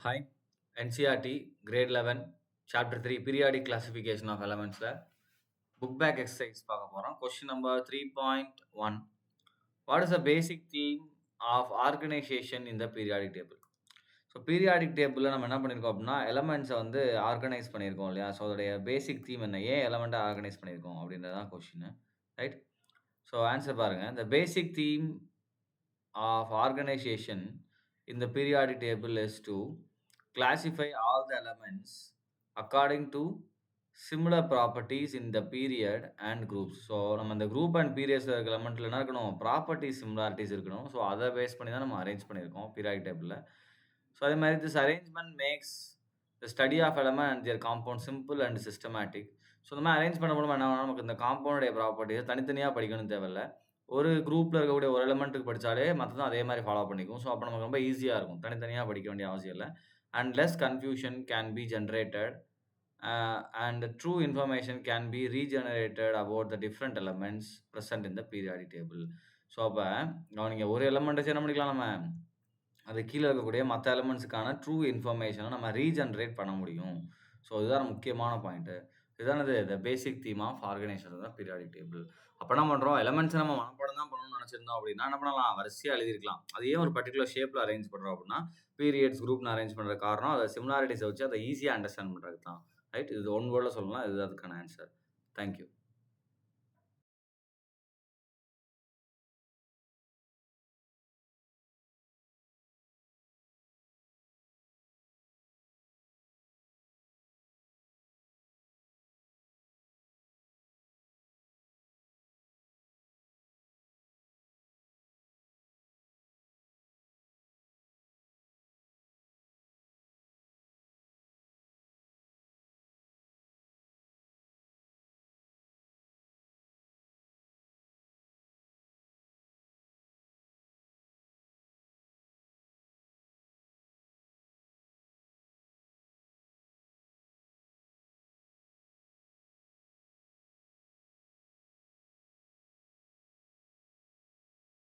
Hi, NCRT, Grade 11, Chapter 3, Periodic Classification of Elements. Book back exercise பார்க்க போறோம். Question number 3.1. What is the basic theme of organization in the periodic table? So periodic டேபிளில் நம்ம என்ன பண்ணியிருக்கோம் அப்படின்னா எலமெண்ட்ஸை வந்து organise பண்ணியிருக்கோம் இல்லையா? ஸோ அதோடைய பேசிக் தீம் என்ன? ஏன் எலமெண்ட்டை ஆர்கனைஸ் பண்ணியிருக்கோம் அப்படின்றது தான் கொஷின். ரைட்? ஸோ ஆன்சர் பாருங்க. The basic theme of organization in the periodic table is to classify all the elements according to similar properties in the period and groups. So நம்ம இந்த group and periods இருக்க எலமெண்ட்டில் என்ன இருக்கணும்? Properties similarities இருக்கணும். So அதை base பண்ணி தான் நம்ம அரேஞ்ச் பண்ணியிருக்கோம் பீரியாடிக் டேபிளில். ஸோ அதே மாதிரி this arrangement makes the study of element and their compound simple and systematic. So இந்த மாதிரி அரேஞ்ச் பண்ண மூலமாக என்ன ஆகும்னா, நமக்கு இந்த காம்பவுண்டுடைய ப்ராப்பர்ட்டிஸை தனித்தனியாக படிக்கணும்னு தேவையில்ல. ஒரு குரூப்பில் இருக்கக்கூடிய ஒரு எலமெண்ட்டுக்கு படித்தாலே மற்றதும் அதே மாதிரி ஃபாலோ பண்ணிக்கும். ஸோ அப்போ நமக்கு ரொம்ப ஈஸியாக இருக்கும். தனித்தனியாக படிக்க வேண்டிய அவசியம் இல்லை. And less confusion can be generated and true information can be regenerated about the different elements present in the periodic table. So அப்போ கவனிங்க, ஒரு எலமெண்ட்டை வச்சு என்ன பண்ணிக்கலாம், நம்ம அது கீழே இருக்கக்கூடிய மற்ற எலமெண்ட்ஸுக்கான ட்ரூ இன்ஃபர்மேஷனை நம்ம ரீஜென்ரேட் பண்ண முடியும். ஸோ இதுதான் முக்கியமான பாயிண்ட்டு. இதுதானது the basic theme of organisation தான் பீரியாடிக் டேபிள். அப்போ என்ன பண்ணுறோம், எலமெண்ட்ஸை நம்ம மனப்பாடம் தான் பண்ணணும்னு நினச்சிருந்தோம் அப்படின்னா என்ன பண்ணலாம், வரிசையாக எழுதிருக்கலாம். அது ஏன் ஒரு பர்டிகுலர் ஷேப்பில் அரேஞ்ச் பண்ணுறோம் அப்படின்னா, பீரியட்ஸ் குரூப்னு அரேஞ்ச் பண்ணுற காரணம் அதை சிமிலாரிட்டிஸை வச்சு அதை ஈஸியாக அண்டர்ஸ்டாண்ட் பண்ணுறது தான். ரைட்? இது ஒன் வேர்டில் சொல்லலாம். இது அதுக்கான ஆன்சர். தேங்க்யூ.